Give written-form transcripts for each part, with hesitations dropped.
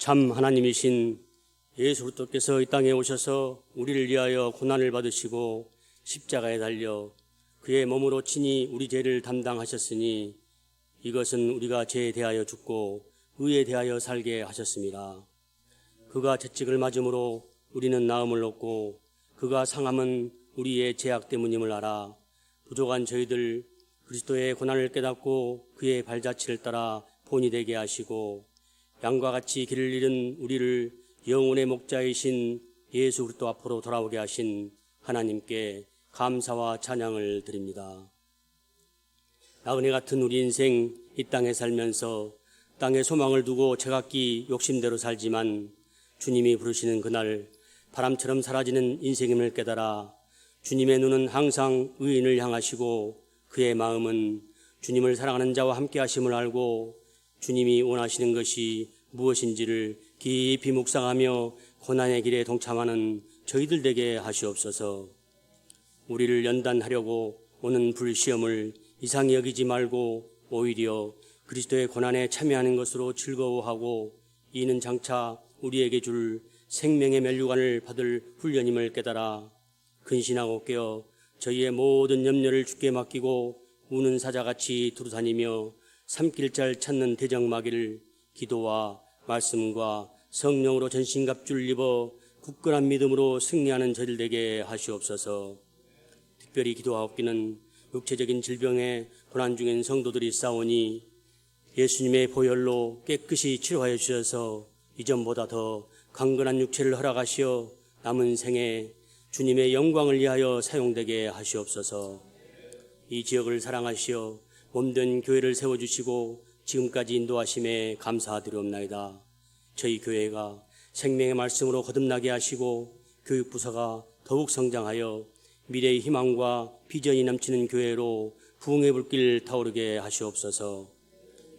참 하나님이신 예수 그리스도께서 이 땅에 오셔서 우리를 위하여 고난을 받으시고 십자가에 달려 그의 몸으로 친히 우리 죄를 담당하셨으니 이것은 우리가 죄에 대하여 죽고 의에 대하여 살게 하셨습니다. 그가 채찍을 맞음으로 우리는 나음을 얻고 그가 상함은 우리의 죄악 때문임을 알아 부족한 저희들 그리스도의 고난을 깨닫고 그의 발자취를 따라 본이 되게 하시고 양과 같이 길을 잃은 우리를 영혼의 목자이신 예수 그리스도 앞으로 돌아오게 하신 하나님께 감사와 찬양을 드립니다. 나그네 같은 우리 인생 이 땅에 살면서 땅에 소망을 두고 제각기 욕심대로 살지만 주님이 부르시는 그날 바람처럼 사라지는 인생임을 깨달아 주님의 눈은 항상 의인을 향하시고 그의 마음은 주님을 사랑하는 자와 함께 하심을 알고 주님이 원하시는 것이 무엇인지를 깊이 묵상하며 고난의 길에 동참하는 저희들 되게 하시옵소서. 우리를 연단하려고 오는 불시험을 이상히 여기지 말고 오히려 그리스도의 고난에 참여하는 것으로 즐거워하고 이는 장차 우리에게 줄 생명의 면류관을 받을 훈련임을 깨달아 근신하고 깨어 저희의 모든 염려를 주께 맡기고 우는 사자같이 두루다니며 삼킬잘 찾는 대적마귀를 기도와 말씀과 성령으로 전신갑주를 입어 굳건한 믿음으로 승리하는 저희들 되게 하시옵소서. 특별히 기도하옵기는 육체적인 질병에 고난 중인 성도들이 싸우니 예수님의 보혈로 깨끗이 치료하여 주셔서 이전보다 더 강건한 육체를 허락하시어 남은 생에 주님의 영광을 위하여 사용되게 하시옵소서. 이 지역을 사랑하시어 몸된 교회를 세워주시고 지금까지 인도하심에 감사드리옵나이다. 저희 교회가 생명의 말씀으로 거듭나게 하시고 교육부서가 더욱 성장하여 미래의 희망과 비전이 넘치는 교회로 부흥의 불길 타오르게 하시옵소서.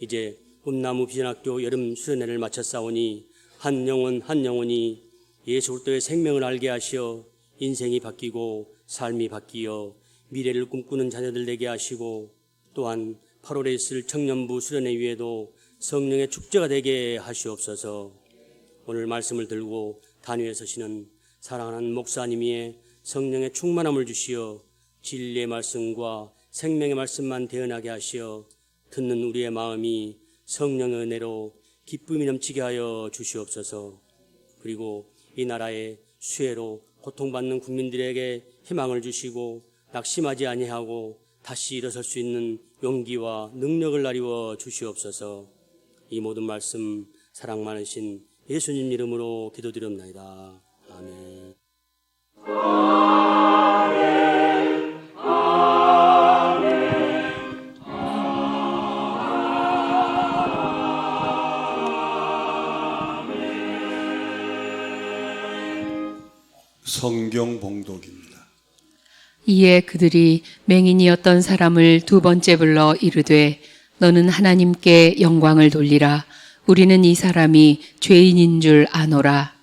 이제 꿈나무 비전학교 여름 수련회를 마쳤사오니 한 영혼이 예수 그리스도의 생명을 알게 하시어 인생이 바뀌고 삶이 바뀌어 미래를 꿈꾸는 자녀들 되게 하시고 또한 8월에 있을 청년부 수련회 위에도 성령의 축제가 되게 하시옵소서. 오늘 말씀을 들고 단위에 서시는 사랑하는 목사님의 성령의 충만함을 주시어 진리의 말씀과 생명의 말씀만 대언하게 하시어 듣는 우리의 마음이 성령의 은혜로 기쁨이 넘치게 하여 주시옵소서. 그리고 이 나라의 수혜로 고통받는 국민들에게 희망을 주시고 낙심하지 아니하고 다시 일어설 수 있는 용기와 능력을 나리워 주시옵소서. 이 모든 말씀 사랑 많으신 예수님 이름으로 기도드립나이다. 아멘. 성경 봉독입니다. 이에 그들이 맹인이었던 사람을 두 번째 불러 이르되 너는 하나님께 영광을 돌리라. 우리는 이 사람이 죄인인 줄 아노라.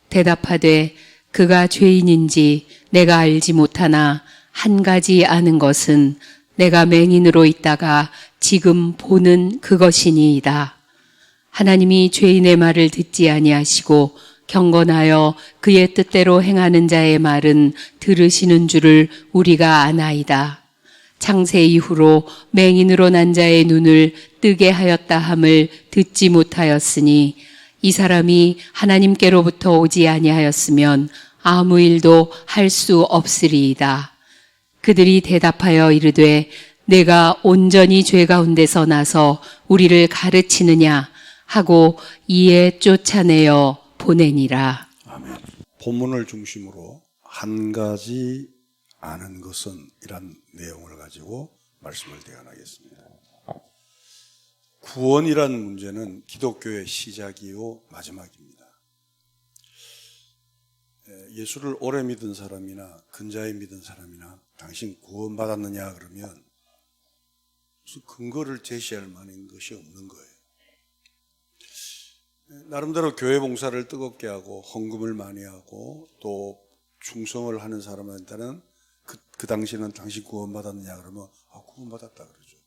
대답하되 그가 죄인인지 내가 알지 못하나 한 가지 아는 것은 내가 맹인으로 있다가 지금 보는 그것이니이다. 하나님이 죄인의 말을 듣지 아니하시고 경건하여 그의 뜻대로 행하는 자의 말은 들으시는 줄을 우리가 아나이다. 창세 이후로 맹인으로 난 자의 눈을 뜨게 하였다 함을 듣지 못하였으니 이 사람이 하나님께로부터 오지 아니하였으면 아무 일도 할 수 없으리이다. 그들이 대답하여 이르되 내가 온전히 죄 가운데서 나서 우리를 가르치느냐 하고 이에 쫓아내어 보내니라. 아멘. 본문을 중심으로 한 가지 아는 것은 이란 내용을 가지고 말씀을 대언하겠습니다. 구원이란 문제는 기독교의 시작이요 마지막입니다. 예수를 오래 믿은 사람이나 근자에 믿은 사람이나 당신 구원받았느냐 그러면 무슨 근거를 제시할 만한 것이 없는 거예요. 나름대로 교회 봉사를 뜨겁게 하고 헌금을 많이 하고 또 충성을 하는 사람한테는 그 당시는 당신 구원받았느냐 그러면 구원받았다 그러죠.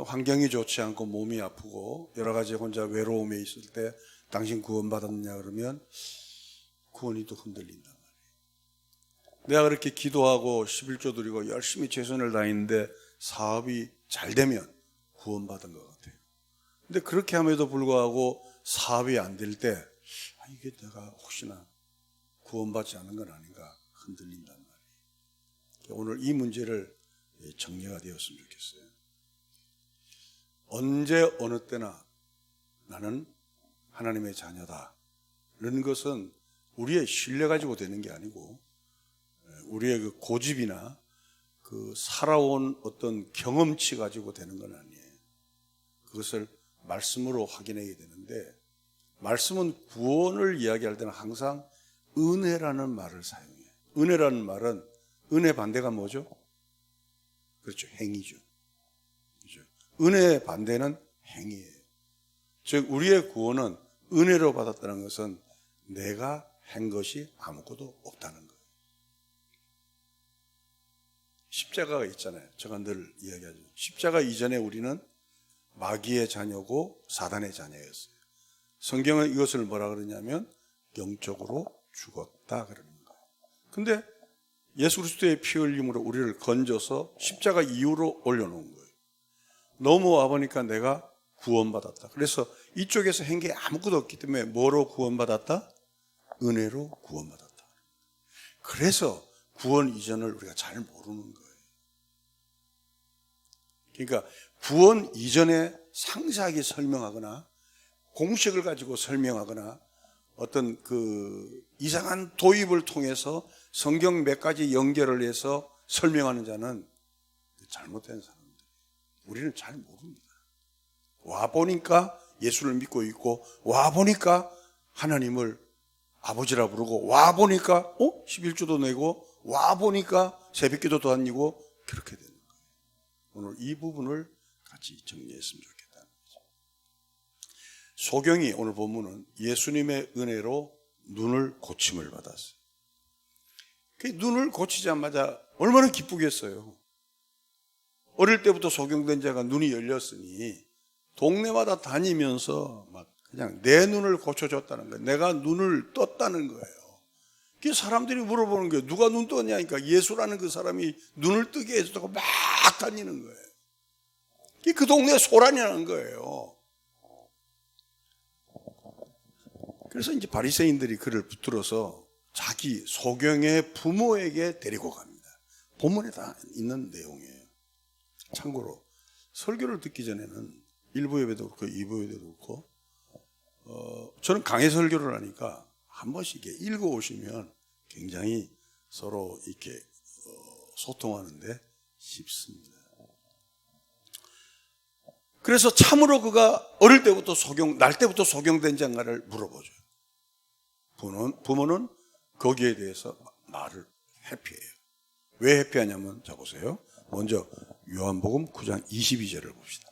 환경이 좋지 않고 몸이 아프고 여러 가지 혼자 외로움에 있을 때 당신 구원받았느냐 그러면 구원이 또 흔들린단 말이에요. 내가 그렇게 기도하고 11조 드리고 열심히 최선을 다했는데 사업이 잘 되면 구원받은 것 같아요. 근데 그렇게 함에도 불구하고 사업이 안 될 때 이게 내가 혹시나 구원받지 않은 건 아닌가 흔들린단 말이에요. 오늘 이 문제를 정리가 되었으면 좋겠어요. 언제 어느 때나 나는 하나님의 자녀다. 이런 것은 우리의 신뢰 가지고 되는 게 아니고 우리의 그 고집이나 그 살아온 어떤 경험치 가지고 되는 건 아니에요. 그것을 말씀으로 확인해야 되는데 말씀은 구원을 이야기할 때는 항상 은혜라는 말을 사용해요. 은혜라는 말은 은혜 반대가 뭐죠? 그렇죠. 행위죠. 그렇죠? 은혜의 반대는 행위예요. 즉 우리의 구원은 은혜로 받았다는 것은 내가 한 것이 아무것도 없다는 거예요. 십자가가 있잖아요. 제가 늘 이야기하죠. 십자가 이전에 우리는 마귀의 자녀고 사단의 자녀였어요. 성경은 이것을 뭐라 그러냐면 영적으로 죽었다 그러는 거예요. 근데 예수 그리스도의 피 흘림으로 우리를 건져서 십자가 이후로 올려놓은 거예요. 넘어와 보니까 내가 구원받았다. 그래서 이쪽에서 한 게 아무것도 없기 때문에 뭐로 구원받았다? 은혜로 구원받았다. 그래서 구원 이전을 우리가 잘 모르는 거예요. 그러니까 구원 이전에 상세하게 설명하거나 공식을 가지고 설명하거나 어떤 그 이상한 도입을 통해서 성경 몇 가지 연결을 해서 설명하는 자는 잘못된 사람들. 우리는 잘 모릅니다. 와 보니까 예수를 믿고 있고 와 보니까 하나님을 아버지라 부르고 와 보니까 11조도 내고 와 보니까 새벽기도 다니고 그렇게 되는 거예요. 오늘 이 부분을 같이 정리했으면 좋겠다는 거죠. 소경이 오늘 본문은 예수님의 은혜로 눈을 고침을 받았어요. 그 눈을 고치자마자 얼마나 기쁘겠어요. 어릴 때부터 소경된 자가 눈이 열렸으니 동네마다 다니면서 막 그냥 내 눈을 고쳐줬다는 거예요. 내가 눈을 떴다는 거예요. 그 사람들이 물어보는 거예요. 누가 눈 떴냐니까 예수라는 그 사람이 눈을 뜨게 해줬다고 막 다니는 거예요. 그 동네에 소란이 나는 거예요. 그래서 이제 바리새인들이 그를 붙들어서 자기 소경의 부모에게 데리고 갑니다. 본문에 다 있는 내용이에요. 참고로 설교를 듣기 전에는 1부 예배도 그렇고 2부 예배도 그렇고 저는 강해 설교를 하니까 한 번씩 이렇게 읽어오시면 굉장히 서로 이렇게 소통하는데 쉽습니다. 그래서 참으로 그가 어릴 때부터 날 때부터 소경된 장가를 물어보죠. 부모는 거기에 대해서 말을 회피해요. 왜 회피하냐면 자 보세요. 먼저 요한복음 9장 22절을 봅시다.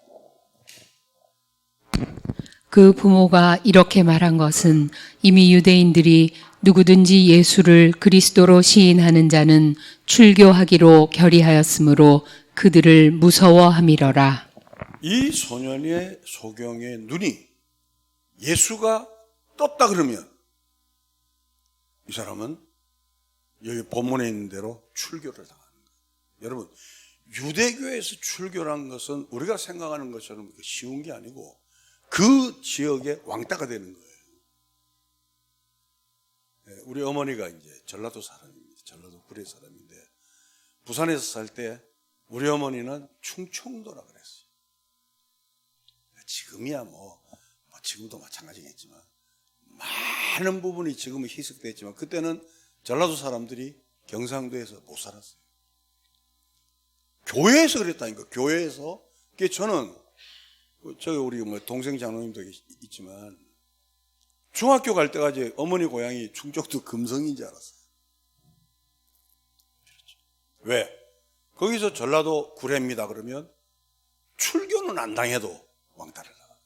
그 부모가 이렇게 말한 것은 이미 유대인들이 누구든지 예수를 그리스도로 시인하는 자는 출교하기로 결의하였으므로 그들을 무서워함이러라. 이 소년의 소경의 눈이 예수가 떴다 그러면 이 사람은 여기 본문에 있는 대로 출교를 당하는 거예요. 여러분 유대교에서 출교란 것은 우리가 생각하는 것처럼 쉬운 게 아니고 그 지역의 왕따가 되는 거예요. 우리 어머니가 이제 전라도 사람입니다. 전라도 구례 사람인데 부산에서 살 때 우리 어머니는 충청도라 그랬어요. 지금이야 지금도 마찬가지겠지만 많은 부분이 지금은 희석됐지만 그때는 전라도 사람들이 경상도에서 못 살았어요. 교회에서 그랬다니까. 교회에서. 저는 저기 우리 동생 장로님도 있지만 중학교 갈 때까지 어머니 고향이 충청도 금성인 줄 알았어요. 왜? 거기서 전라도 구례입니다 그러면 출교는 안 당해도 왕따를 당하고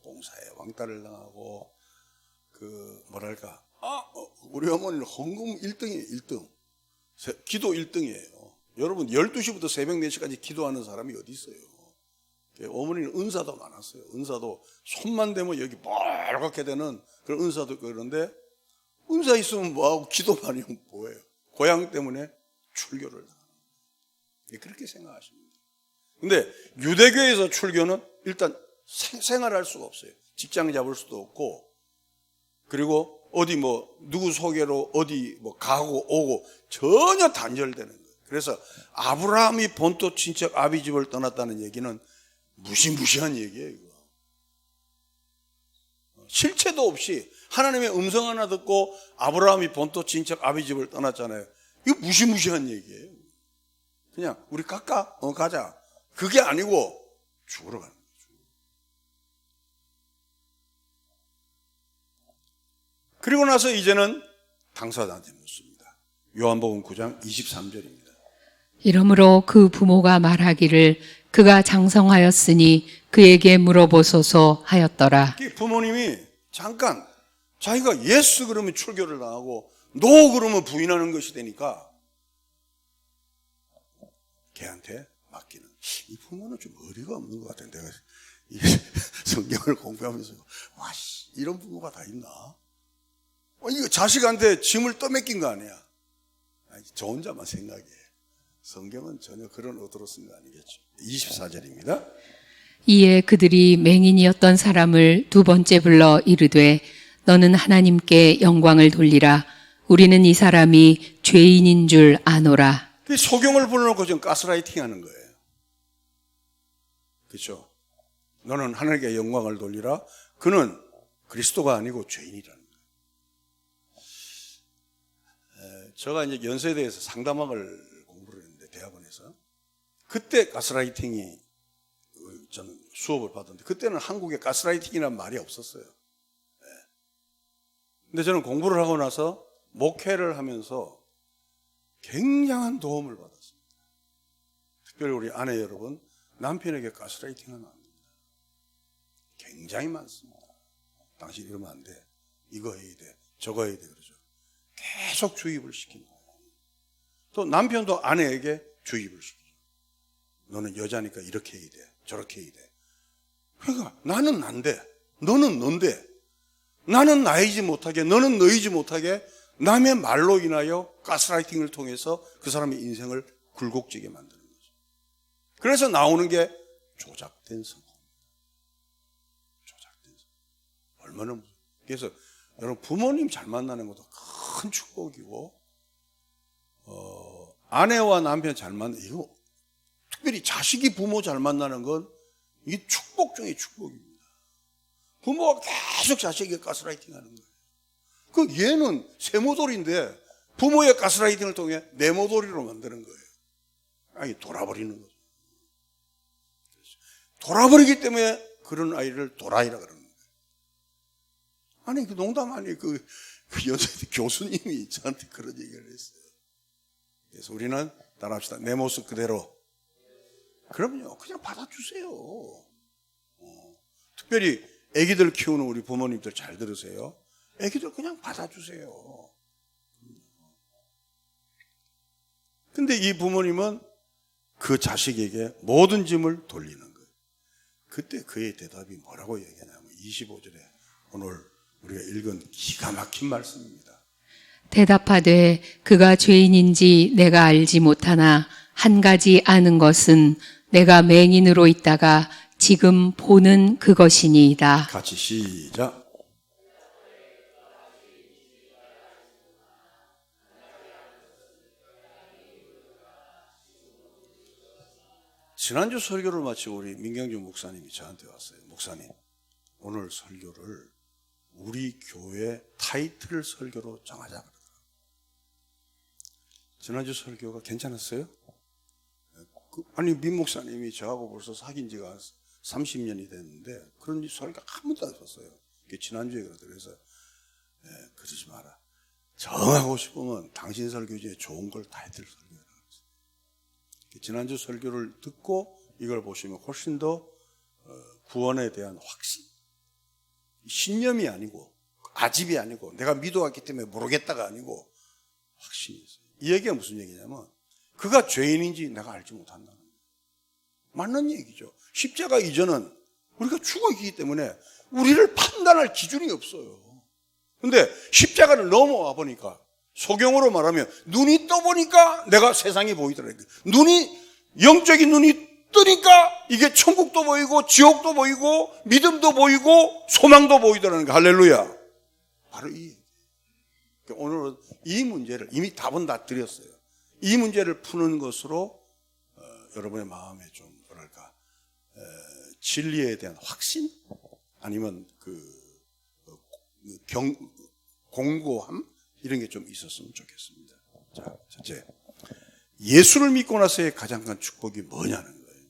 봉사에 왕따를 당하고 우리 어머니는 헌금 1등이에요. 1등. 기도 1등이에요. 여러분 12시부터 새벽 4시까지 기도하는 사람이 어디 있어요? 어머니는 은사도 많았어요. 은사도 손만 대면 여기 빨갛게 되는 그런 은사도 있고 그런데 은사 있으면 뭐하고 기도만 하면 뭐예요? 고향 때문에 출교를 당하는 거예요. 그렇게 생각하십니다. 근데 유대교에서 출교는 일단 생활할 수가 없어요. 직장 잡을 수도 없고 그리고 어디 뭐 누구 소개로 어디 뭐 가고 오고 전혀 단절되는 거예요. 그래서 아브라함이 본토 친척 아비집을 떠났다는 얘기는 무시무시한 얘기예요. 이거. 실체도 없이 하나님의 음성 하나 듣고 아브라함이 본토 친척 아비집을 떠났잖아요. 이거 무시무시한 얘기예요. 그냥 우리 갈까? 가자. 그게 아니고 죽으러 가는 거죠. 그리고 나서 이제는 당사자한테 묻습니다. 요한복음 9장 23절입니다. 이러므로 그 부모가 말하기를 그가 장성하였으니 그에게 물어보소서 하였더라. 부모님이 잠깐 자기가 예스 그러면 출교를 당하고 노 그러면 부인하는 것이 되니까 걔한테 맡기는. 이 부모는 좀 어리가 없는 것 같아. 내가 이 성경을 공부하면서 와, 이런 부모가 다 있나? 이거 자식한테 짐을 떠맡긴 거 아니야? 저 혼자만 생각해. 성경은 전혀 그런 의도로 쓴 거 아니겠죠. 24절입니다. 이에 그들이 맹인이었던 사람을 두 번째 불러 이르되 너는 하나님께 영광을 돌리라. 우리는 이 사람이 죄인인 줄 아노라. 소경을 불러놓고 지금 가스라이팅 하는 거예요. 그렇죠? 너는 하나님께 영광을 돌리라. 그는 그리스도가 아니고 죄인이라는 거예요. 제가 이제 연세대에서 상담학을 공부를 했는데 대학원에서 그때 가스라이팅이 저는 수업을 받았는데 그때는 한국에 가스라이팅이라는 말이 없었어요. 근데 저는 공부를 하고 나서 목회를 하면서 굉장한 도움을 받았습니다. 특별히 우리 아내 여러분, 남편에게 가스라이팅하면 안 됩니다. 굉장히 많습니다. 당신 이러면 안 돼. 이거 해야 돼. 저거 해야 돼. 그러죠. 계속 주입을 시킨 거예요. 또 남편도 아내에게 주입을 시키죠. 너는 여자니까 이렇게 해야 돼. 저렇게 해야 돼. 그러니까 나는 난데, 너는 넌데, 나는 나이지 못하게, 너는 너이지 못하게 남의 말로 인하여 가스라이팅을 통해서 그 사람의 인생을 굴곡지게 만드는 거죠. 그래서 나오는 게 조작된 성공입니다. 조작된 성공. 얼마나 무서워요. 그래서 여러분 부모님 잘 만나는 것도 큰 축복이고 아내와 남편 잘 만나는 이거 특별히 자식이 부모 잘 만나는 건 이게 축복 중에 축복입니다. 부모가 계속 자식에게 가스라이팅 하는 거예요. 그 얘는 세모돌인데 부모의 가스라이팅을 통해 네모돌이로 만드는 거예요. 아니 돌아버리는 거죠. 돌아버리기 때문에 그런 아이를 도라이라 그러는 거예요. 아니 그 농담 아니에요. 그 연세대 교수님이 저한테 그런 얘기를 했어요. 그래서 우리는 따라합시다. 내 모습 그대로. 그럼요. 그냥 받아주세요. 특별히 아기들 키우는 우리 부모님들 잘 들으세요. 아기들 그냥 받아주세요. 근데 이 부모님은 그 자식에게 모든 짐을 돌리는 거예요. 그때 그의 대답이 뭐라고 얘기하냐면 25절에 오늘 우리가 읽은 기가 막힌 말씀입니다. 대답하되 그가 죄인인지 내가 알지 못하나 한 가지 아는 것은 내가 맹인으로 있다가 지금 보는 그것이니이다. 같이 시작. 지난주 설교를 마치고 우리 민경준 목사님이 저한테 왔어요. 목사님, 오늘 설교를 우리 교회 타이틀 설교로 정하자 그러더라고요. 지난주 설교가 괜찮았어요? 아니 민 목사님이 저하고 벌써 사귄 지가 30년이 됐는데 그런 설교가 한 번도 안 썼어요. 지난주에 그러더라고요. 그래서 그러지 마라. 정하고 싶으면 당신 설교 중에 좋은 걸 타이틀 설교해라. 지난주 설교를 듣고 이걸 보시면 훨씬 더 구원에 대한 확신, 신념이 아니고 아집이 아니고 내가 믿어왔기 때문에 모르겠다가 아니고 확신이 있어요. 이 얘기가 무슨 얘기냐면 그가 죄인인지 내가 알지 못한다는 거예요. 맞는 얘기죠. 십자가 이전은 우리가 죽어 있기 때문에 우리를 판단할 기준이 없어요. 근데 십자가를 넘어와 보니까 소경으로 말하면 눈이 떠보니까 내가 세상이 보이더라고요. 영적인 눈이 뜨니까 이게 천국도 보이고 지옥도 보이고 믿음도 보이고 소망도 보이더라는 거. 할렐루야. 바로 이 오늘은 이 문제를 이미 답은 다 드렸어요. 이 문제를 푸는 것으로 여러분의 마음에 좀 뭐랄까 진리에 대한 확신 아니면 공고함 이런 게 좀 있었으면 좋겠습니다. 자, 첫째, 예수를 믿고 나서의 가장 큰 축복이 뭐냐는 거예요.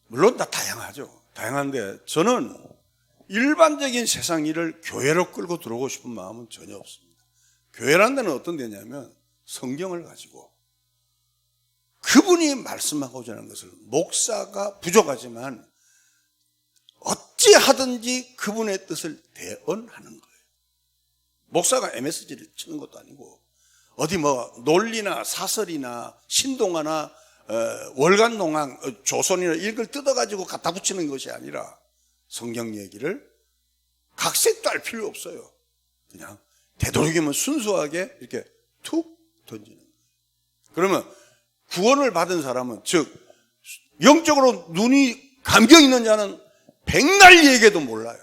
물론 다 다양하죠. 다양한데 저는 일반적인 세상 일을 교회로 끌고 들어오고 싶은 마음은 전혀 없습니다. 교회라는 데는 어떤 데냐면 성경을 가지고 그분이 말씀하고자 하는 것을 목사가 부족하지만 어찌하든지 그분의 뜻을 대언하는 거예요. 목사가 MSG를 치는 것도 아니고 어디 논리나 사설이나 신동아나 월간농항 조선이나 이런 걸 뜯어가지고 갖다 붙이는 것이 아니라 성경 얘기를 각색도 할 필요 없어요. 그냥 되도록이면 순수하게 이렇게 툭 던지는 거예요. 그러면 구원을 받은 사람은 즉 영적으로 눈이 감겨 있는 자는 백날 얘기해도 몰라요.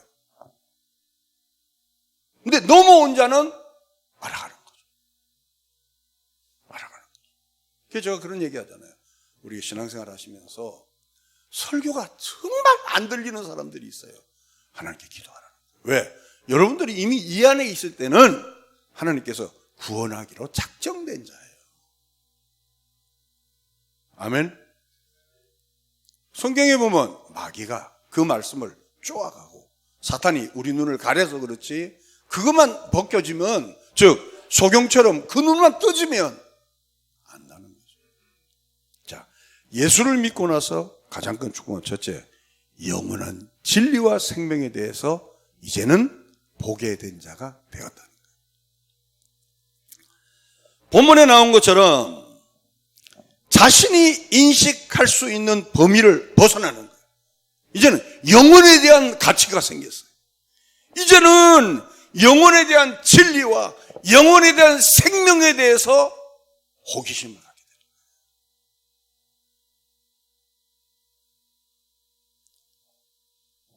근데 넘어온 자는 알아가는 거죠. 알아가는 거죠. 그래서 제가 그런 얘기 하잖아요. 우리 신앙생활 하시면서 설교가 정말 안 들리는 사람들이 있어요. 하나님께 기도하라는 거예요. 왜? 여러분들이 이미 이 안에 있을 때는 하나님께서 구원하기로 작정된 자예요. 아멘. 성경에 보면 마귀가 그 말씀을 쪼아가고 사탄이 우리 눈을 가려서 그렇지 그것만 벗겨지면 즉 소경처럼 그 눈만 떠지면 안다는 거죠. 자, 예수를 믿고 나서 가장 큰 축복은 첫째, 영원한 진리와 생명에 대해서 이제는 보게 된 자가 되었다는 거예요. 본문에 나온 것처럼 자신이 인식할 수 있는 범위를 벗어나는 거예요. 이제는 영혼에 대한 가치가 생겼어요. 이제는 영혼에 대한 진리와 영혼에 대한 생명에 대해서 호기심을 하게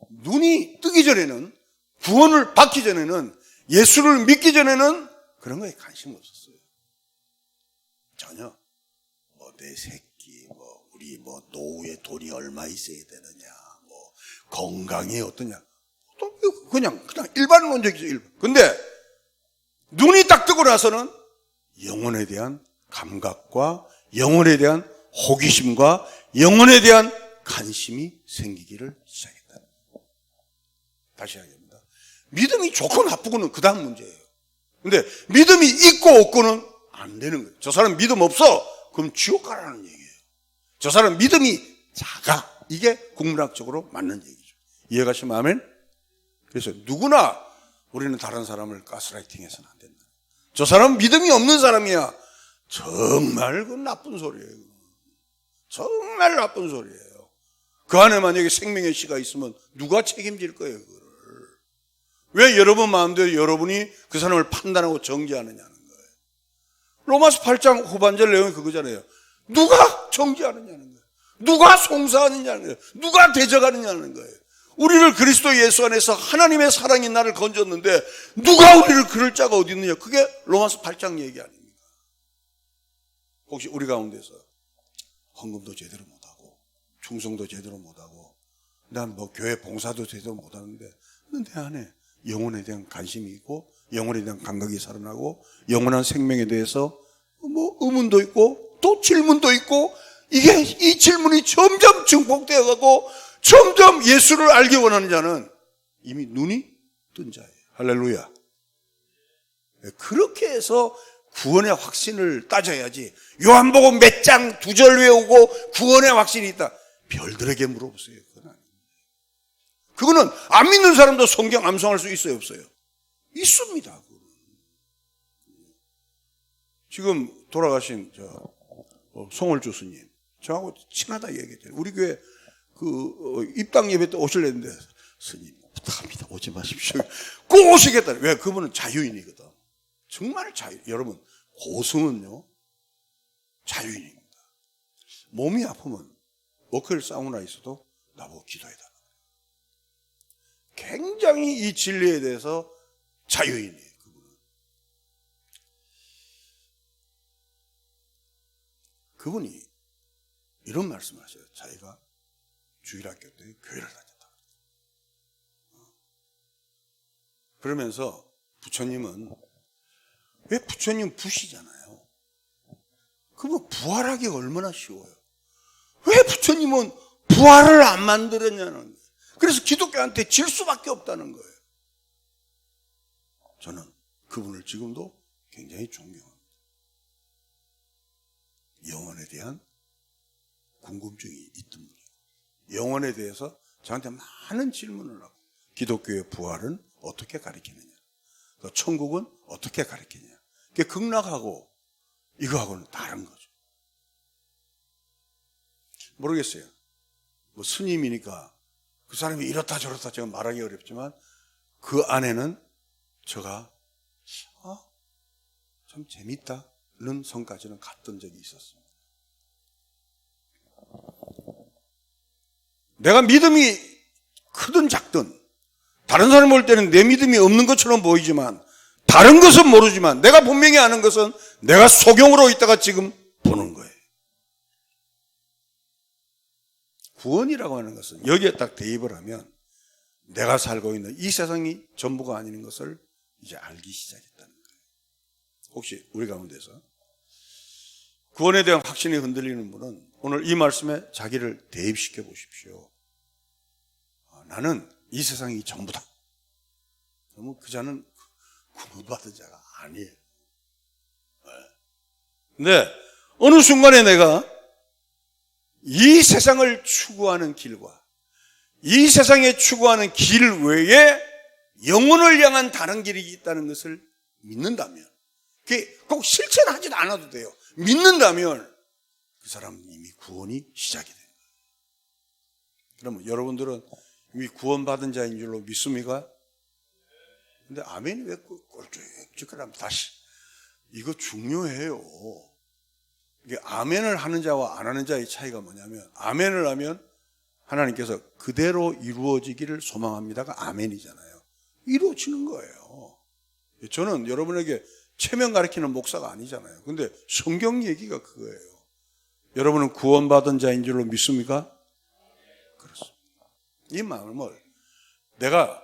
됩니다. 눈이 뜨기 전에는 구원을 받기 전에는 예수를 믿기 전에는 그런 거에 관심 없었어요. 전혀. 내 새끼, 우리 노후에 돈이 얼마 있어야 되느냐, 건강이 어떠냐. 그냥 일반론적이죠, 일반. 근데, 눈이 딱 뜨고 나서는 영혼에 대한 감각과 영혼에 대한 호기심과 영혼에 대한 관심이 생기기를 시작했다. 다시 하겠습니다. 믿음이 좋고 나쁘고는 그 다음 문제예요. 근데 믿음이 있고 없고는 안 되는 거예요. 저 사람 믿음 없어. 그럼 지옥 가라는 얘기예요. 저 사람 믿음이 작아. 이게 국문학적으로 맞는 얘기죠. 이해가시면 아멘? 그래서 누구나 우리는 다른 사람을 가스라이팅해서는 안 된다. 저 사람은 믿음이 없는 사람이야. 정말 그 나쁜 소리예요. 정말 나쁜 소리예요. 그 안에 만약에 생명의 씨가 있으면 누가 책임질 거예요, 그거를. 왜 여러분 마음대로 여러분이 그 사람을 판단하고 정죄하느냐는 거예요. 로마서 8장 후반절 내용이 그거잖아요. 누가 정죄하느냐는 거예요. 누가 송사하느냐는 거예요. 누가 대적하느냐는 거예요. 우리를 그리스도 예수 안에서 하나님의 사랑이 나를 건졌는데 누가 우리를 그럴 자가 어디 있느냐. 그게 로마서 8장 얘기 아닙니까? 혹시 우리 가운데서 헌금도 제대로 못하고 충성도 제대로 못하고 난 교회 봉사도 제대로 못하는데 내 안에 영혼에 대한 관심이 있고 영혼에 대한 감각이 살아나고 영원한 생명에 대해서 의문도 있고 또 질문도 있고 이 질문이 점점 증폭되어 가고 점점 예수를 알기 원하는 자는 이미 눈이 뜬 자예요. 할렐루야. 그렇게 해서 구원의 확신을 따져야지. 요한복음 몇 장 2절 외우고 구원의 확신이 있다. 별들에게 물어보세요. 그거는 안 믿는 사람도 성경 암송할 수 있어요, 없어요? 있습니다. 지금 돌아가신 송월주 스님, 저하고 친하다 얘기했잖아요. 우리 교회 입당 예배 때 오실랬는데 스님 부탁합니다. 오지 마십시오. 꼭 오시겠다. 왜? 그분은 자유인이거든. 정말 여러분 고승은요 자유인입니다. 몸이 아프면 워크힐 사우나 있어도 나보고 기도해달라. 굉장히 이 진리에 대해서 자유인이에요. 그분이 이런 말씀을 하셔요. 자기가 주일학교 때 교회를 다녔다. 그러면서 부처님은, 왜 부처님 부시잖아요. 그분 부활하기가 얼마나 쉬워요. 왜 부처님은 부활을 안 만들었냐는 거예요. 그래서 기독교한테 질 수밖에 없다는 거예요. 저는 그분을 지금도 굉장히 존경합니다. 영혼에 대한 궁금증이 있던 분이에요. 영혼에 대해서 저한테 많은 질문을 하고, 기독교의 부활은 어떻게 가르치느냐, 또 천국은 어떻게 가르치느냐. 그게 극락하고 이거하고는 다른 거죠. 모르겠어요. 뭐 스님이니까 그 사람이 이렇다 저렇다 제가 말하기 어렵지만 그 안에는 제가 참 재밌다는 성까지는 갔던 적이 있었습니다. 내가 믿음이 크든 작든 다른 사람 볼 때는 내 믿음이 없는 것처럼 보이지만, 다른 것은 모르지만 내가 분명히 아는 것은 내가 소경으로 있다가 지금 보는 거예요. 구원이라고 하는 것은 여기에 딱 대입을 하면 내가 살고 있는 이 세상이 전부가 아닌 것을 이제 알기 시작했다는 거예요. 혹시 우리 가운데서 구원에 대한 확신이 흔들리는 분은 오늘 이 말씀에 자기를 대입시켜 보십시오. 나는 이 세상이 전부다. 그러면 그 자는 구원받은 자가 아니에요. 근데 어느 순간에 내가 이 세상을 추구하는 길과 이 세상에 추구하는 길 외에 영혼을 향한 다른 길이 있다는 것을 믿는다면, 그게 꼭 실천을 하지도 않아도 돼요. 믿는다면 그 사람은 이미 구원이 시작이 돼요. 그러면 여러분들은 이미 구원받은 자인 줄로 믿습니까? 근데 아멘이 왜 꼴쭉하면 다시, 이거 중요해요. 이게 아멘을 하는 자와 안 하는 자의 차이가 뭐냐면, 아멘을 하면 하나님께서 그대로 이루어지기를 소망합니다가 아멘이잖아요. 이루어지는 거예요. 저는 여러분에게 체면 가르치는 목사가 아니잖아요. 근데 성경 얘기가 그거예요. 여러분은 구원받은 자인 줄로 믿습니까? 그렇습니다. 이 마음을, 내가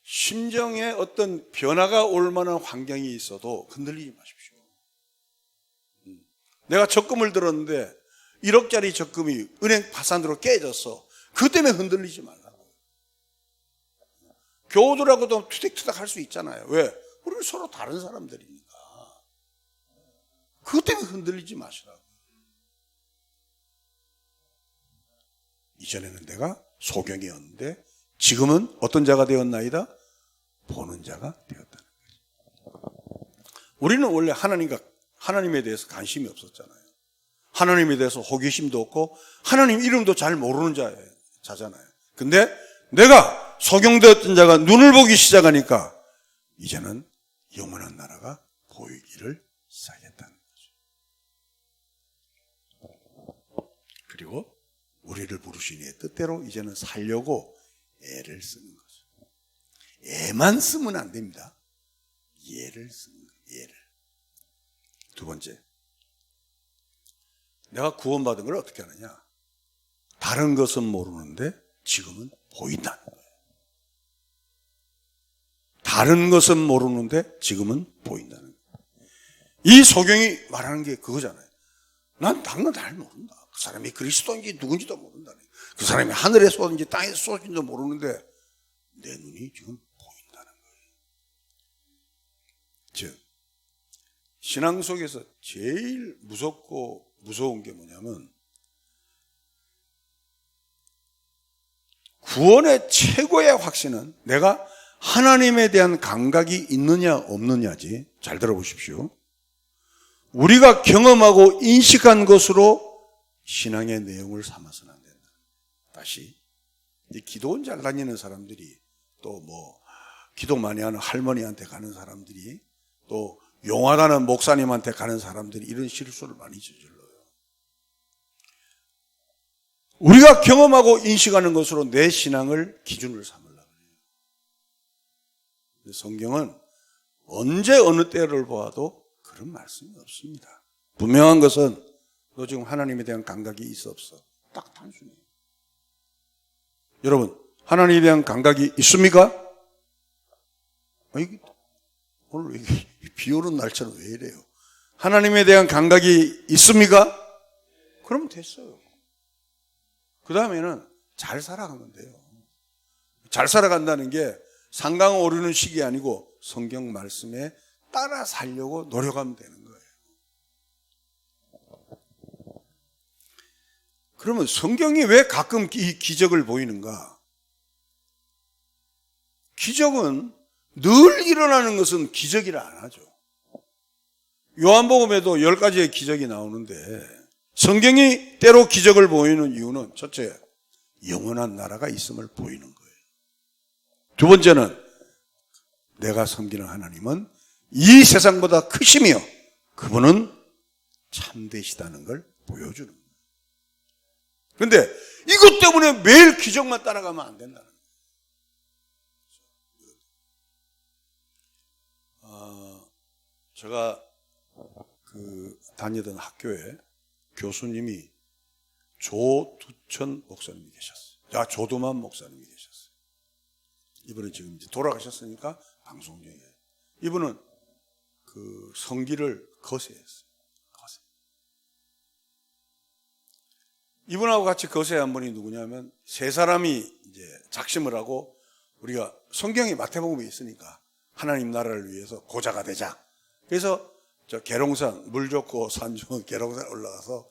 심정에 어떤 변화가 올 만한 환경이 있어도 흔들리지 마십시오. 내가 적금을 들었는데 1억짜리 적금이 은행 파산으로 깨졌어. 그 때문에 흔들리지 말라고. 교우들하고도 투닥투닥 할 수 있잖아요. 왜? 우리는 서로 다른 사람들이니까. 그것 때문에 흔들리지 마시라고. 이전에는 내가 소경이었는데 지금은 어떤 자가 되었나이다? 보는 자가 되었다는 거죠. 우리는 원래 하나님에 대해서 관심이 없었잖아요. 하나님에 대해서 호기심도 없고 하나님 이름도 잘 모르는 자잖아요. 근데 내가 소경되었던 자가 눈을 보기 시작하니까 이제는 영원한 나라가 보이기를 시작했다는 거죠. 그리고 우리를 부르신 이의 뜻대로 이제는 살려고 애를 쓰는 거죠. 애만 쓰면 안 됩니다. 애를 쓰는 거예요. 애를. 두 번째, 내가 구원받은 걸 어떻게 하느냐? 다른 것은 모르는데 지금은 보인다는 거예요. 다른 것은 모르는데 지금은 보인다는 거예요. 이 소경이 말하는 게 그거잖아요. 난 다른 건 잘 모른다. 그 사람이 그리스도인지 누군지도 모른다네. 그 사람이 하늘에서 오든지 땅에서 쏘든지도 모르는데 내 눈이 지금 보인다는 거예요. 즉, 신앙 속에서 제일 무섭고 무서운 게 뭐냐면, 구원의 최고의 확신은 내가 하나님에 대한 감각이 있느냐 없느냐지. 잘 들어보십시오. 우리가 경험하고 인식한 것으로 신앙의 내용을 삼아서는 안 된다. 다시 이 기도원 잘 다니는 사람들이 또 뭐 기도 많이 하는 할머니한테 가는 사람들이 또 용하다는 목사님한테 가는 사람들이 이런 실수를 많이 저질러요. 우리가 경험하고 인식하는 것으로 내 신앙을 기준을 삼으려고 해요. 성경은 언제 어느 때를 보아도 그런 말씀이 없습니다. 분명한 것은 너 지금 하나님에 대한 감각이 있어 없어? 딱 단순해요. 여러분, 하나님에 대한 감각이 있습니까? 오늘 비 오는 날처럼 왜 이래요? 하나님에 대한 감각이 있습니까? 그러면 됐어요. 그 다음에는 잘 살아가면 돼요. 잘 살아간다는 게 상강 오르는 식이 아니고 성경 말씀에 따라 살려고 노력하면 되는 거예요. 그러면 성경이 왜 가끔 이 기적을 보이는가? 기적은 늘 일어나는 것은 기적이라 안 하죠. 요한복음에도 10가지의 기적이 나오는데 성경이 때로 기적을 보이는 이유는 첫째, 영원한 나라가 있음을 보이는 거예요. 두 번째는 내가 섬기는 하나님은 이 세상보다 크시며 그분은 참되시다는 걸 보여주는 거예요. 그런데 이것 때문에 매일 기적만 따라가면 안 된다는 거예요. 제가 다니던 학교에 교수님이 조두천 목사님이 계셨어요. 조두만 목사님이 계셨어요. 이분은 지금 이제 돌아가셨으니까 방송 중에. 이분은 성기를 거세했어요. 거세. 이분하고 같이 거세한 분이 누구냐면 세 사람이 이제 작심을 하고 우리가 성경이 마태복음에 있으니까 하나님 나라를 위해서 고자가 되자. 그래서 저 계룡산, 물 좋고 산 좋은 계룡산 올라가서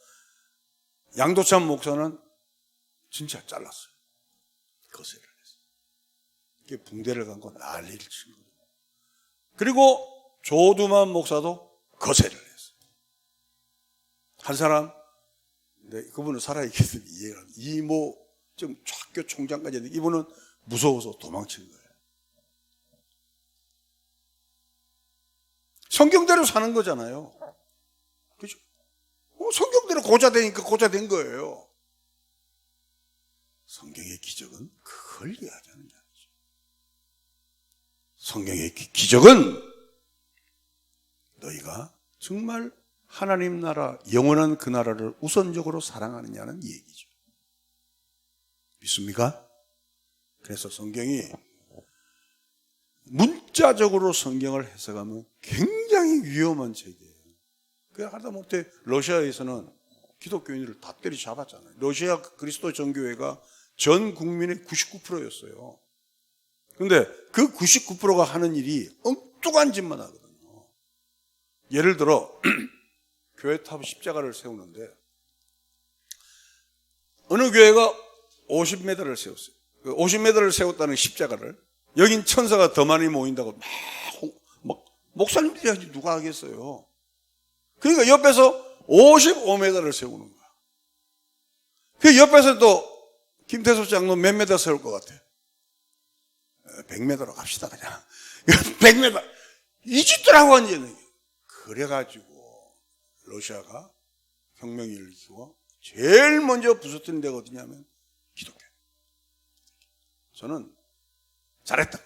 양도찬 목사는 진짜 잘랐어요. 거세를 했어요. 이게 붕대를 감고 난리를 친 거예요. 그리고 조두만 목사도 거세를 했어요. 한 사람, 근데 그분은 살아있겠으면 이해가 안 돼요. 이모, 좀 학교 총장까지 했는데 이분은 무서워서 도망친 거예요. 성경대로 사는 거잖아요. 그죠? 성경대로 고자되니까 고자된 거예요. 성경의 기적은 그걸 이야기하는 게 아니죠. 성경의 기적은 너희가 정말 하나님 나라, 영원한 그 나라를 우선적으로 사랑하느냐는 얘기죠. 믿습니까? 그래서 성경이 문자적으로 성경을 해석하면 굉장히 위험한 책이에요. 그냥 하다못해 러시아에서는 기독교인들을 다 때려잡았잖아요. 러시아 그리스도 정교회가 전 국민의 99%였어요. 그런데 그 99%가 하는 일이 엉뚱한 짓만 하거든요. 예를 들어 교회 탑 십자가를 세우는데 어느 교회가 50m를 세웠어요. 그 50m를 세웠다는 십자가를 여긴 천사가 더 많이 모인다고 막 목사님들이 하지 누가 하겠어요. 그러니까 옆에서 55m를 세우는 거야. 그 옆에서 또 김태수 장로 몇 메다 세울 것 같아? 100m로 갑시다 그냥. 100m. 이 짓들하고 앉아있는 게. 그래가지고 러시아가 혁명을 일으키고 제일 먼저 부서뜨린 데가 어디냐면 기독교. 저는 잘했다.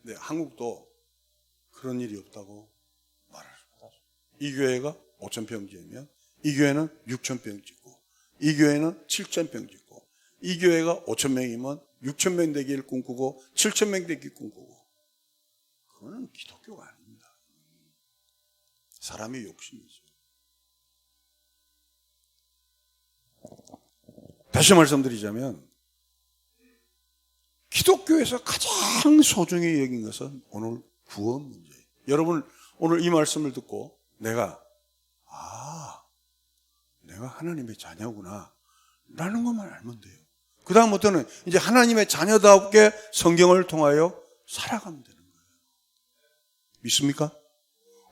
근데 한국도 그런 일이 없다고 말할 수 없다. 이 교회가 5,000평 지으면 이 교회는 6,000평 짓고 이 교회는 7,000평 짓고 이 교회가 5,000명이면 6,000명 되기를 꿈꾸고 7,000명 되기를 꿈꾸고 그거는 기독교가 아닙니다. 사람의 욕심이죠. 다시 말씀드리자면 기독교에서 가장 소중히 여긴 것은 오늘 구원 문제예요. 여러분 오늘 이 말씀을 듣고 내가 하나님의 자녀구나 라는 것만 알면 돼요. 그 다음부터는 이제 하나님의 자녀답게 성경을 통하여 살아가면 되는 거예요. 믿습니까?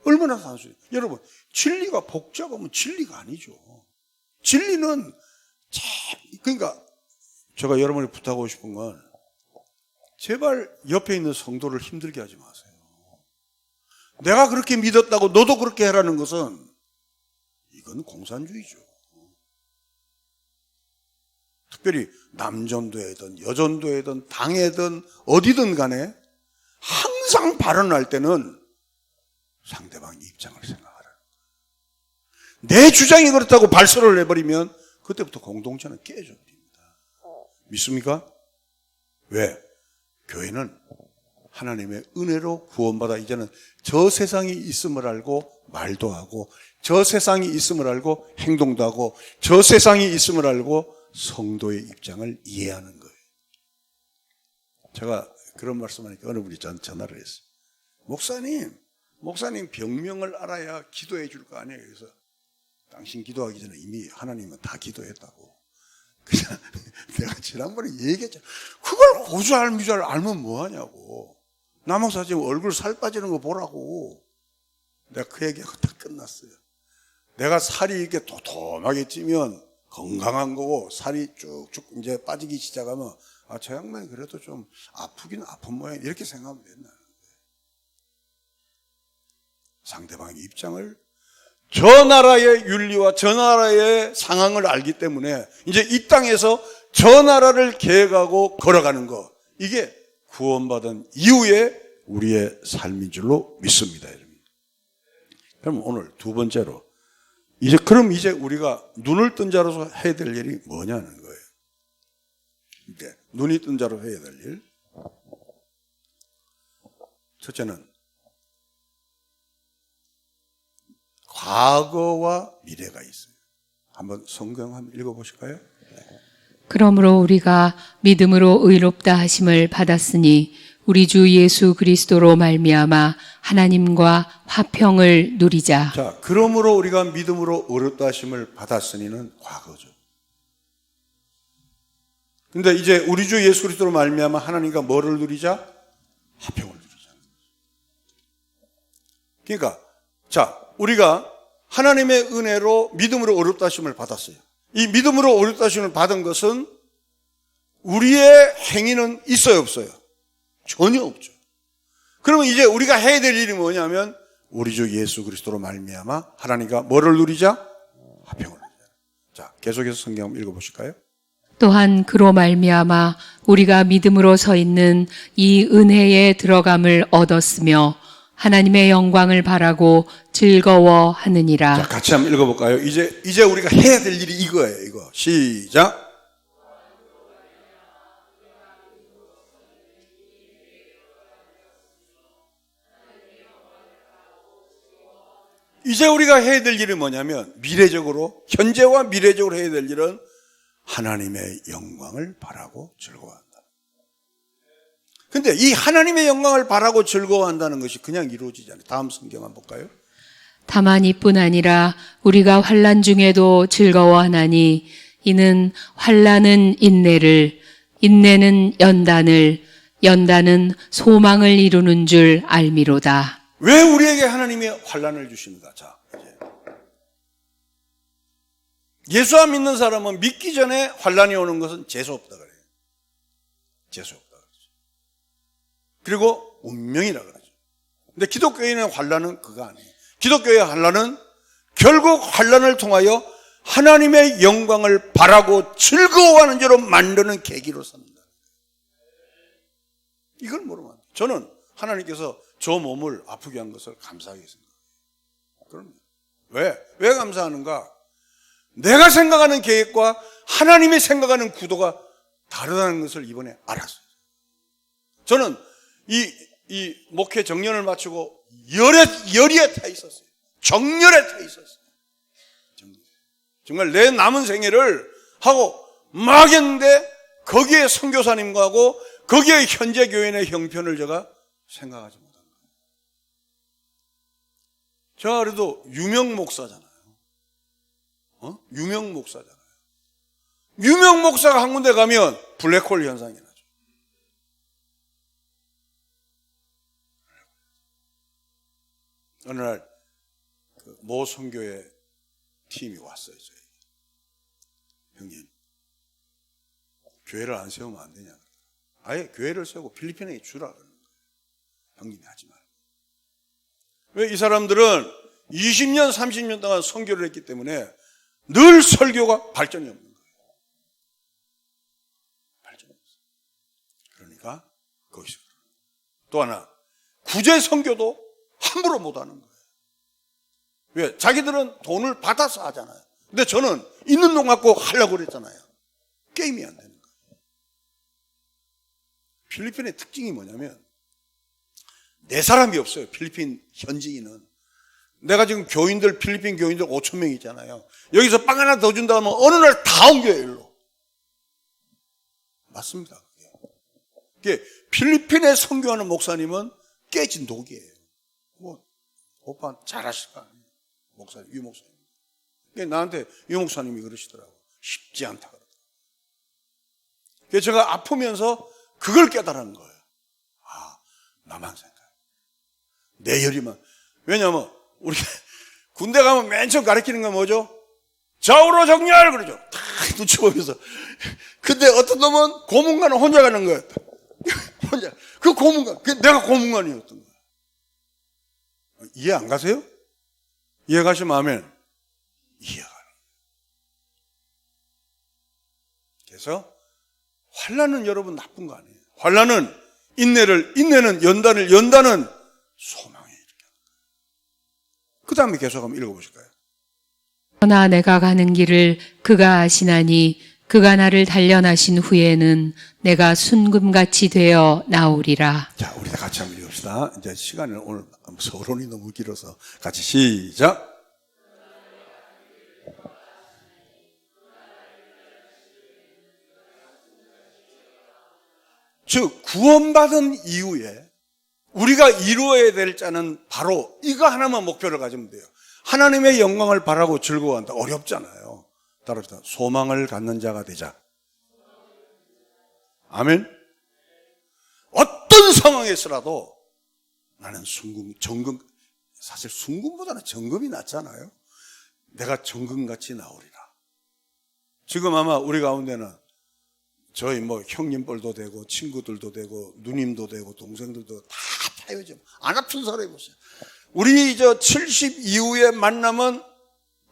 얼마나 단순해요. 여러분 진리가 복잡하면 진리가 아니죠. 진리는 그러니까 제가 여러분이 부탁하고 싶은 건 제발 옆에 있는 성도를 힘들게 하지 마세요. 내가 그렇게 믿었다고 너도 그렇게 해라는 것은 이건 공산주의죠. 특별히 남전도회든 여전도회든 당회든 어디든 간에 항상 발언할 때는 상대방의 입장을 생각하라. 내 주장이 그렇다고 발설을 해버리면 그때부터 공동체는 깨져버립니다. 믿습니까? 왜? 교회는 하나님의 은혜로 구원받아 이제는 저 세상이 있음을 알고 말도 하고 저 세상이 있음을 알고 행동도 하고 저 세상이 있음을 알고 성도의 입장을 이해하는 거예요. 제가 그런 말씀하니까 어느 분이 전화를 했어요. 목사님 병명을 알아야 기도해 줄 거 아니에요. 그래서 당신 기도하기 전에 이미 하나님은 다 기도했다고. 그냥 내가 지난번에 얘기했잖아. 그걸 고주알미주알 알면 뭐하냐고. 나 목사 지금 얼굴 살 빠지는 거 보라고. 내가 그 얘기하고 다 끝났어요. 내가 살이 이렇게 도톰하게 찌면 건강한 거고 살이 쭉쭉 이제 빠지기 시작하면 저 양반이 그래도 좀 아프긴 아픈 모양 이렇게 생각하면 된다. 상대방의 입장을 저 나라의 윤리와 저 나라의 상황을 알기 때문에 이제 이 땅에서 저 나라를 계획하고 걸어가는 것 이게 구원받은 이후에 우리의 삶인 줄로 믿습니다. 여러분. 그럼 오늘 두 번째로 그럼 이제 우리가 눈을 뜬 자로서 해야 될 일이 뭐냐는 거예요. 이제 눈이 뜬 자로 해야 될 일. 첫째는 과거와 미래가 있어요. 한번 성경 한번 읽어보실까요? 그러므로 우리가 믿음으로 의롭다 하심을 받았으니 우리 주 예수 그리스도로 말미암아 하나님과 화평을 누리자. 자, 그러므로 우리가 믿음으로 의롭다 하심을 받았으니는 과거죠. 근데 이제 우리 주 예수 그리스도로 말미암아 하나님과 뭐를 누리자? 화평을 누리자. 그러니까 자, 우리가 하나님의 은혜로 믿음으로 의롭다 하심을 받았어요. 이 믿음으로 의롭다 하심을 받은 것은 우리의 행위는 있어요, 없어요? 전혀 없죠. 그러면 이제 우리가 해야 될 일이 뭐냐면 우리 주 예수 그리스도로 말미암아 하나님과 뭐를 누리자? 화평을 누리자. 자, 계속해서 성경 한번 읽어보실까요? 또한 그로 말미암아 우리가 믿음으로 서 있는 이 은혜에 들어감을 얻었으며 하나님의 영광을 바라고 즐거워하느니라. 자, 같이 한번 읽어볼까요? 이제 우리가 해야 될 일이 이거예요, 이거. 시작. 이제 우리가 해야 될 일이 뭐냐면 미래적으로 현재와 미래적으로 해야 될 일은 하나님의 영광을 바라고 즐거워한다. 근데 이 하나님의 영광을 바라고 즐거워한다는 것이 그냥 이루어지지 않아요. 다음 성경 한번 볼까요? 다만 이뿐 아니라 우리가 환난 중에도 즐거워하나니 이는 환난은 인내를, 인내는 연단을, 연단은 소망을 이루는 줄 알미로다. 왜 우리에게 하나님이 환난을 주십니까? 자, 이제 예수 안 믿는 사람은 믿기 전에 환난이 오는 것은 재수 없다 그래요. 재수 없다 그러죠. 그리고 운명이라 그러죠. 근데 기독교인의 환난은 그거 아니에요. 기독교의 환난은 결국 환난을 통하여 하나님의 영광을 바라고 즐거워하는 자로 만드는 계기로 삼는다. 이걸 모르면 안 돼요. 저는 하나님께서 저 몸을 아프게 한 것을 감사하게 생각해요. 그럼 왜 감사하는가? 내가 생각하는 계획과 하나님이 생각하는 구도가 다르다는 것을 이번에 알았어요. 저는 이 목회 정년을 마치고 열의에 타 있었어요. 정열에 타 있었어요. 정말 내 남은 생애를 하고 막 했는데 거기에 선교사님과 하고 거기에 현재 교인의 형편을 제가 생각하지 못한 거예요. 제가 그래도 유명 목사잖아요. 유명 목사잖아요. 유명 목사가 한 군데 가면 블랙홀 현상이 나죠. 어느 날 모 선교회 팀이 왔어요. 저희. 형님, 교회를 안 세우면 안 되냐. 아예 교회를 세우고 필리핀에 주라 그러는 거예요. 형님이 하지 말고. 왜? 이 사람들은 20년, 30년 동안 선교를 했기 때문에 늘 설교가 발전이 없는 거예요. 발전이 없어요. 그러니까 거기서. 또 하나, 구제 선교도 함부로 못 하는 거예요. 왜? 자기들은 돈을 받아서 하잖아요. 근데 저는 있는 돈 갖고 하려고 그랬잖아요. 게임이 안 되는 거예요. 필리핀의 특징이 뭐냐면 내 사람이 없어요. 필리핀 현지인은. 내가 지금 교인들, 필리핀 교인들 5천 명 있잖아요. 여기서 빵 하나 더 준다 하면 어느 날 다 옮겨요, 일로. 맞습니다. 그게 필리핀에 선교하는 목사님은 깨진 독이에요. 뭐 오빠 잘하실 거 아니에요. 목사님, 유 목사님. 나한테 유 목사님이 그러시더라고. 쉽지 않다 그러더라고. 그래서 제가 아프면서 그걸 깨달은 거예요. 아, 나만 생각. 내 혈이만. 왜냐면 우리 군대 가면 맨 처음 가르치는 건 뭐죠? 좌우로 정렬 그러죠. 다 눈치 보면서. 근데 어떤 놈은 고문관은 혼자 가는 거예요. 혼자. 그 고문관, 내가 고문관이었던 거예요. 이해 안 가세요? 이해 가시면 아멘. 이해가 가는 거예요. 그래서 환난은 여러분 나쁜 거 아니에요. 환난은 인내는 연단을, 연단은 소망에 이렇게 하는 거예요. 그 다음에 계속 한번 읽어보실까요? 그러나 내가 가는 길을 그가 아시나니 그가 나를 단련하신 후에는 내가 순금같이 되어 나오리라. 자, 우리 다 같이 한번 읽읍시다. 이제 시간을 오늘 서론이 너무 길어서 같이 시작. 즉 구원받은 이후에 우리가 이루어야 될 자는 바로 이거 하나만 목표를 가지면 돼요. 하나님의 영광을 바라고 즐거워한다. 어렵잖아요. 따라합시다. 소망을 갖는 자가 되자. 아멘. 어떤 상황에서라도 나는 정금, 사실 순금보다는 정금이 낫잖아요. 내가 정금같이 나오리라. 지금 아마 우리 가운데는 저희 뭐 형님뻘도 되고 친구들도 되고 누님도 되고 동생들도 다 타요죠. 안 아픈 사람이 보세요. 우리 70 이후에 만나면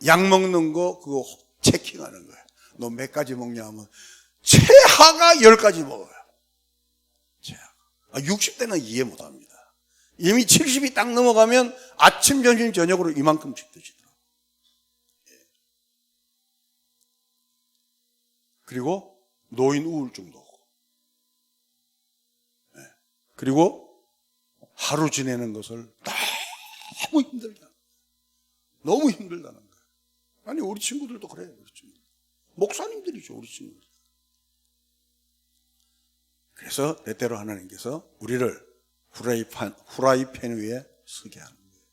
약 먹는 거 그거 체킹하는 거예요. 너 몇 가지 먹냐 하면 최하가 10가지 먹어요. 최하가. 60대는 이해 못합니다. 이미 70이 딱 넘어가면 아침, 점심, 저녁으로 이만큼씩 드시더라고요. 그리고 노인 우울증도 오고. 그리고 하루 지내는 것을 너무 힘들다. 너무 힘들다는 거예요. 아니, 우리 친구들도 그래요. 우리 친구들. 목사님들이죠, 우리 친구들. 그래서 때때로 하나님께서 우리를 후라이팬 위에 서게 하는 거예요.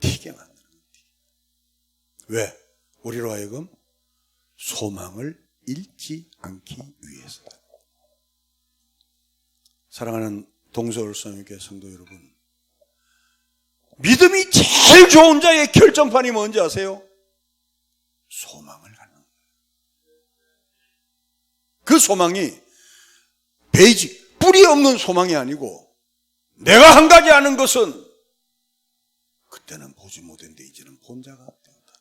튀게 만드는 거예요. 왜? 우리로 하여금 소망을 잃지 않기 위해서다. 사랑하는 동서울성교회 성도 여러분, 믿음이 제일 좋은 자의 결정판이 뭔지 아세요? 소망을 갖는 거예요. 그 소망이 베이직, 뿌리 없는 소망이 아니고 내가 한 가지 아는 것은 그때는 보지 못했는데 이제는 본 자가 되었다.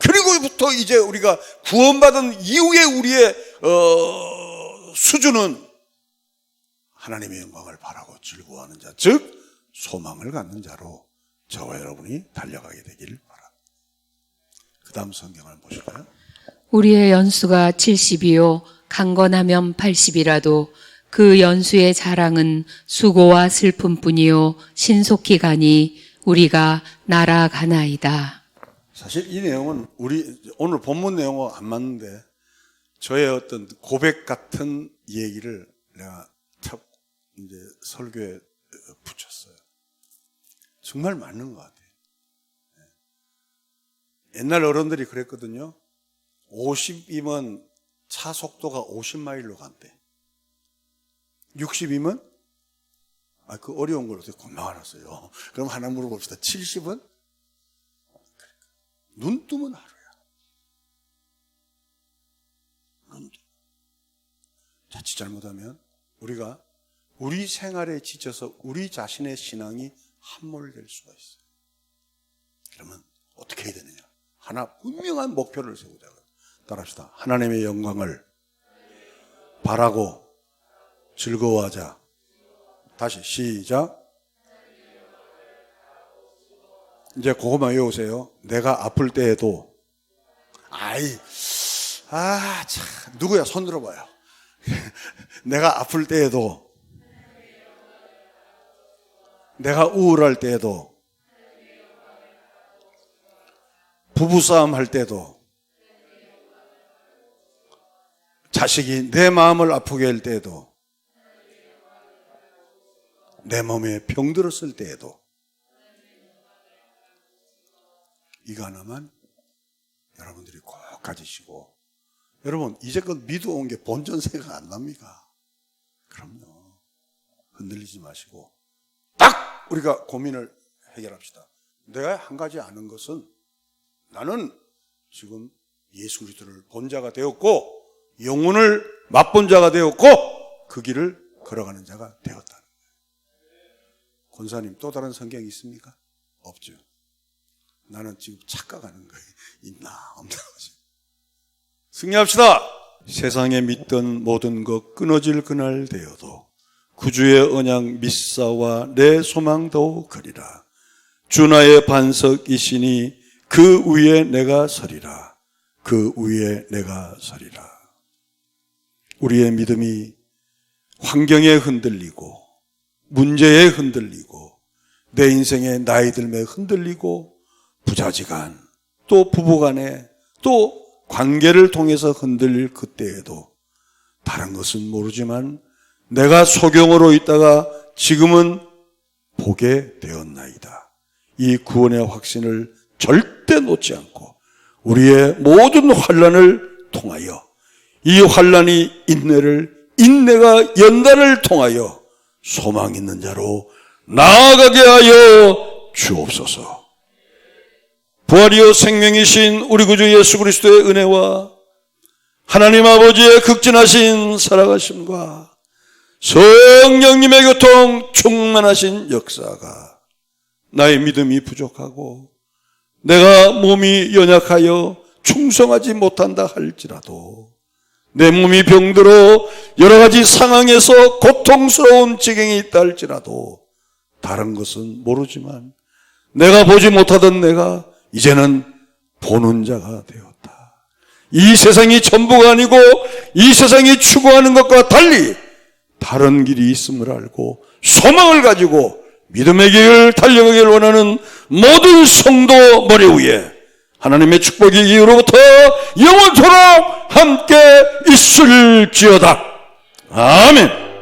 그리고부터 이제 우리가 구원받은 이후에 우리의 수준은 하나님의 영광을 바라고 즐거워하는 자, 즉 소망을 갖는 자로 저와 여러분이 달려가게 되기를 바랍니다. 그 다음 성경을 보실까요? 우리의 연수가 70이요 강건하면 80이라도 그 연수의 자랑은 수고와 슬픔뿐이요 신속히 가니 우리가 날아가나이다. 사실 이 내용은 우리 오늘 본문 내용과 안 맞는데 저의 어떤 고백 같은 얘기를 내가 참 이제 설교에 붙였어요. 정말 맞는 것 같아요. 옛날 어른들이 그랬거든요. 50이면 차 속도가 50마일로 간대. 60이면 그 어려운 걸 어떻게 금방 알았어요. 그럼 하나 물어봅시다. 70은? 눈 뜨면 하루야. 자칫 잘못하면 우리가 우리 생활에 지쳐서 우리 자신의 신앙이 함몰될 수가 있어요. 그러면 어떻게 해야 되느냐? 하나 분명한 목표를 세우자. 따라합시다. 하나님의 영광을 바라고 즐거워하자. 다시 시작. 이제 그것만 외우세요. 내가 아플 때에도 참 누구야? 손 들어봐요. 내가 아플 때에도, 내가 우울할 때에도, 부부싸움 할 때도, 자식이 내 마음을 아프게 할 때에도, 내 몸에 병들었을 때에도, 이거 하나만 여러분들이 꼭 가지시고, 여러분 이제껏 믿어온 게 본전세가 안 납니까? 그럼요. 흔들리지 마시고 딱 우리가 고민을 해결합시다. 내가 한 가지 아는 것은 나는 지금 예수 그리스도를 본 자가 되었고 영혼을 맛본 자가 되었고 그 길을 걸어가는 자가 되었다는 거예요. 권사님 또 다른 성경이 있습니까? 없죠. 나는 지금 착각하는 거예요. 있나 없나. 승리합시다. 세상에 믿던 모든 것 끊어질 그날 되어도 구주의 언약 믿사와 내 소망도 그리라. 주 나의 반석이시니 그 위에 내가 서리라. 그 위에 내가 서리라. 우리의 믿음이 환경에 흔들리고 문제에 흔들리고 내 인생의 나이 들매 흔들리고 부자지간 또 부부간에 또 관계를 통해서 흔들릴 그때에도 다른 것은 모르지만 내가 소경으로 있다가 지금은 보게 되었나이다. 이 구원의 확신을 절대 놓지 않고 우리의 모든 환난을 통하여 이 환난이 인내가 연단을 통하여 소망 있는 자로 나아가게 하여 주옵소서. 부활이요 생명이신 우리 구주 예수 그리스도의 은혜와 하나님 아버지의 극진하신 살아가심과 성령님의 교통 충만하신 역사가 나의 믿음이 부족하고 내가 몸이 연약하여 충성하지 못한다 할지라도 내 몸이 병들어 여러 가지 상황에서 고통스러운 지경이 있다 할지라도 다른 것은 모르지만 내가 보지 못하던 내가 이제는 보는 자가 되었다. 이 세상이 전부가 아니고 이 세상이 추구하는 것과 달리 다른 길이 있음을 알고 소망을 가지고 믿음의 길을 달려가기를 원하는 모든 성도 머리 위에 하나님의 축복이 이후로부터 영원토록 함께 있을지어다. 아멘.